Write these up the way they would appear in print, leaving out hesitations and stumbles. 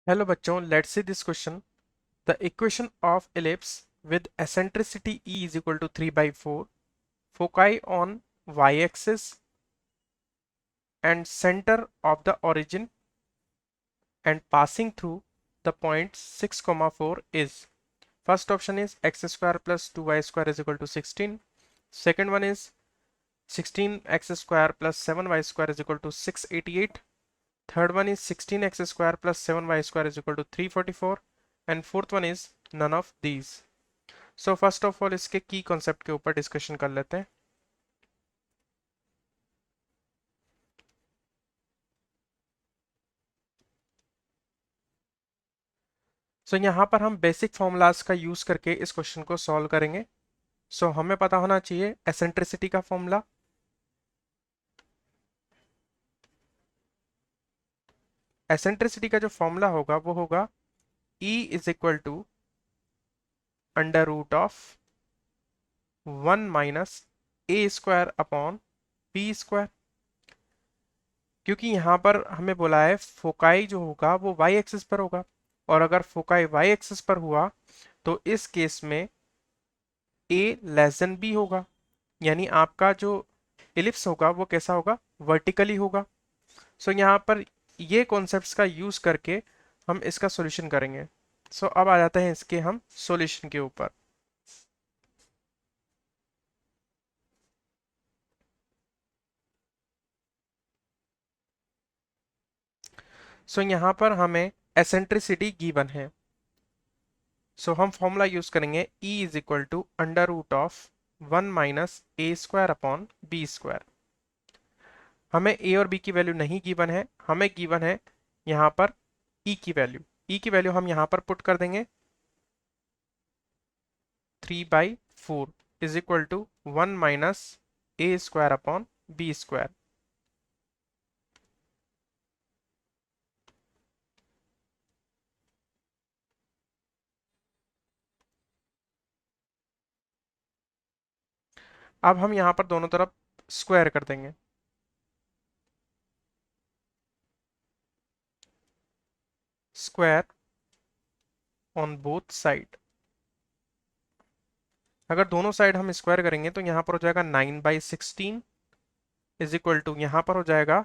Hello बच्चों, let's see this question. The equation of ellipse with eccentricity E is equal to 3/4, foci on y-axis and center of the origin and passing through the points 6, 4 is. First option is x square plus 2y square is equal to 16. Second one is 16x square plus 7y square is equal to 688. Third one is 16x square plus 7y square is equal to 344. And fourth one is none of these. So first of all इसके की concept के ऊपर discussion कर लेते हैं। सो यहाँ पर हम बेसिक फॉर्मूलाज का यूज करके इस क्वेश्चन को सॉल्व करेंगे। सो हमें पता होना चाहिए एसेंट्रिसिटी का फॉर्मूला। एसेंट्रिसिटी का जो फॉर्मूला होगा वो होगा E is equal to under root of 1 minus a square upon B square. क्योंकि यहाँ पर हमें बोला है फोकाई जो होगा वो वाई एक्सिस पर होगा, और अगर फोकाई वाई एक्सिस पर हुआ तो इस केस में ए लेस देन बी होगा, यानी आपका जो इलिप्स होगा वो कैसा होगा, वर्टिकली होगा। सो यहाँ पर ये कॉन्सेप्ट्स का यूज करके हम इसका सॉल्यूशन करेंगे। सो अब आ जाते हैं इसके हम सॉल्यूशन के ऊपर। सो यहाँ पर हमें एसेंट्रिसिटी गिवन है। सो हम फॉर्मूला यूज करेंगे E is equal to under root of 1 minus a square upon B square. हमें ए और बी की वैल्यू नहीं गिवन है, हमें गिवन है यहाँ पर ई की वैल्यू। ई की वैल्यू हम यहाँ पर पुट कर देंगे 3/4 is equal to 1 minus a square upon B square. अब हम यहाँ पर दोनों तरफ स्क्वायर कर देंगे। Square on both side. अगर दोनों साइड हम स्क्वायर करेंगे तो यहाँ पर हो जाएगा 9/16 इज इक्वल टू यहाँ पर हो जाएगा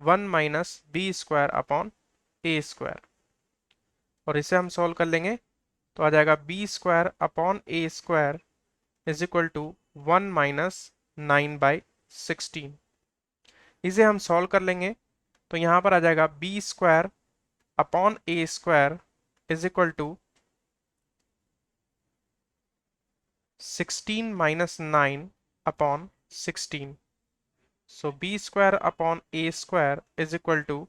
1 माइनस बी स्क्वायर अपॉन ए स्क्वायर। और इसे हम सॉल्व कर लेंगे तो आ जाएगा b square upon A square is equal to 1 minus 9/16। इसे हम सॉल्व कर लेंगे तो यहाँ पर आ जाएगा b square upon A square is equal to 16 minus 9 upon 16। So b square upon A square is equal to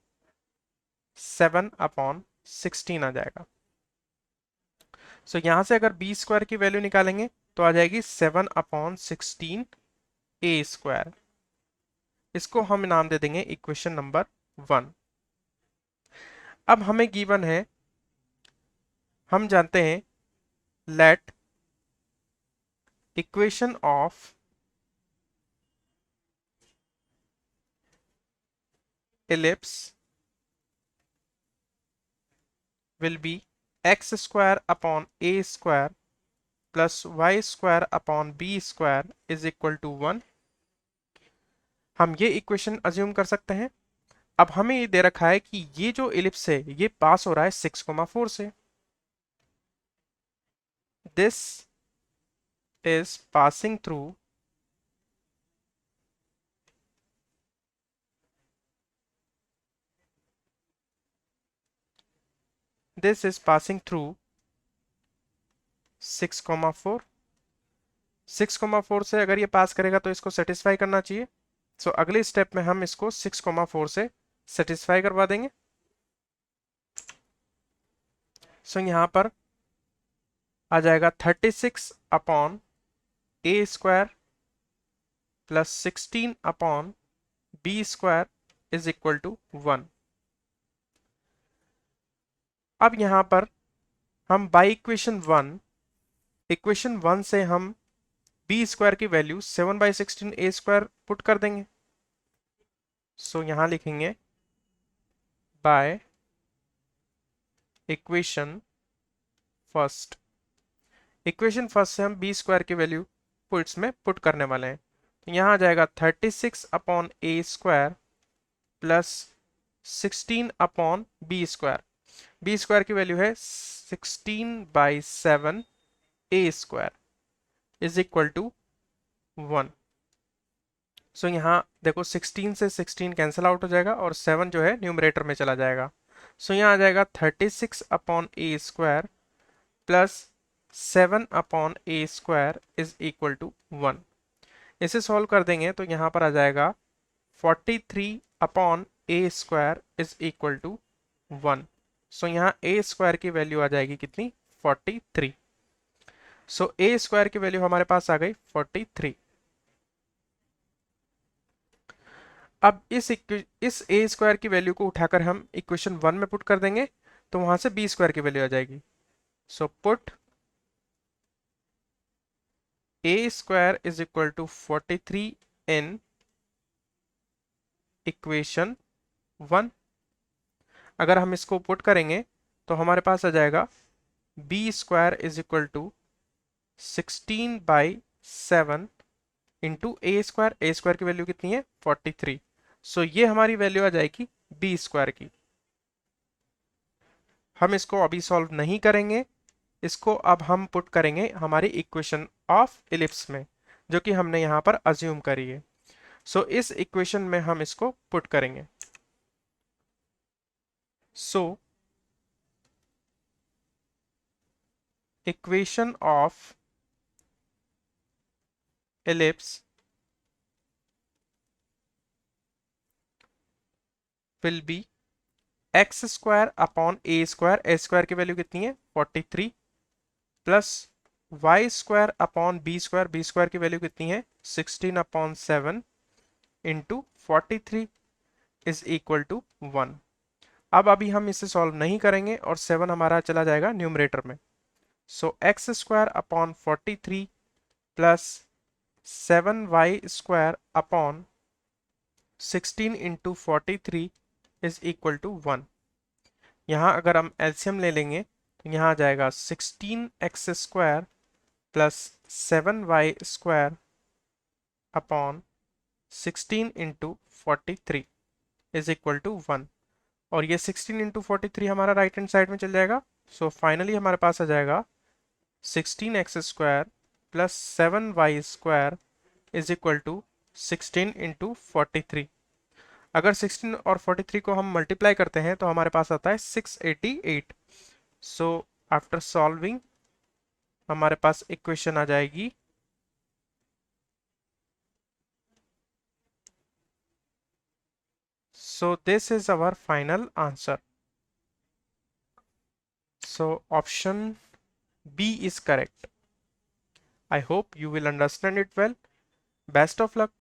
7 upon 16 आ जाएगा। सो यहां से अगर बी स्क्वायर की वैल्यू निकालेंगे तो आ जाएगी 7 अपॉन 16 ए स्क्वायर। इसको हम नाम दे देंगे इक्वेशन नंबर 1। अब हमें गिवन है, हम जानते हैं let equation of ellipse will be x square upon a square plus y square upon b square is equal to 1। हम ये इक्वेशन अज्यूम कर सकते हैं। अब हमें ये दे रखा है कि ये जो इलिप्स है ये पास हो रहा है 6,4 से। This is passing through this is passing through 6,4। 6,4 से अगर ये पास करेगा तो इसको सेटिस्फाई करना चाहिए। सो अगले स्टेप में हम इसको 6,4 से सेटिस्फाई करवा देंगे। सो यहां पर आ जाएगा 36 upon A square plus 16 upon B square is equal to 1। अब यहां पर हम बाई इक्वेशन वन से हम बी स्क्वायर की वैल्यू 7/16 ए स्क्वायर पुट कर देंगे। सो यहां लिखेंगे by equation first. Equation first से हम बी स्क्वायर की वैल्यू पुट्स में पुट करने वाले हैं। तो यहाँ आ जाएगा 36 अपॉन ए square plus 16 upon B square. B square की वैल्यू है 16/7 A square is equal to 1। So यहाँ देखो 16 से 16 कैंसिल आउट हो जाएगा और 7 जो है न्यूमरेटर में चला जाएगा। सो यहाँ आ जाएगा 36 upon A square plus 7 upon A square is equal to 1। इसे सॉल्व कर देंगे तो यहाँ पर आ जाएगा 43 upon A square is equal to 1। So यहाँ ए स्क्वायर की वैल्यू आ जाएगी कितनी, 43। सो ए स्क्वायर की वैल्यू हमारे पास आ गई 43। अब इस ए स्क्वायर की वैल्यू को उठाकर हम इक्वेशन 1 में पुट कर देंगे तो वहां से बी स्क्वायर की वैल्यू आ जाएगी। So put a square is equal to 43 in equation 1। अगर हम इसको पुट करेंगे तो हमारे पास आ जाएगा b square is equal to 16/7 into a square की वैल्यू कितनी है, 43। सो ये हमारी वैल्यू आ जाएगी बी स्क्वायर की। हम इसको अभी सॉल्व नहीं करेंगे, इसको अब हम पुट करेंगे हमारी इक्वेशन ऑफ इलिप्स में, जो कि हमने यहां पर अज्यूम करी है। सो इस इक्वेशन में हम इसको पुट करेंगे। So equation of ellipse will be x square upon A square की वैल्यू कितनी है, 43 plus y square upon B square की वैल्यू कितनी है, 16/7 इंटू 43 इज इक्वल टू 1। अब अभी हम इसे सॉल्व नहीं करेंगे और 7 हमारा चला जाएगा न्यूमरेटर में। So X square upon 43 plus 7y square upon 16 into 43 is equal to 1। यहाँ अगर हम एलसीएम ले लेंगे तो यहाँ आ जाएगा 16x square plus 7y square upon 16 into 43 is equal to 1। और ये 16 इंटू 43 हमारा राइट हैंड साइड में चल जाएगा। सो फाइनली हमारे पास आ जाएगा 16x square plus 7y square is equal to 16 into 43। अगर 16 और 43 को हम मल्टीप्लाई करते हैं तो हमारे पास आता है 688। सो आफ्टर सॉल्विंग हमारे पास इक्वेशन आ जाएगी so this is our final answer. So option B is correct. I hope you will understand it well. Best of luck.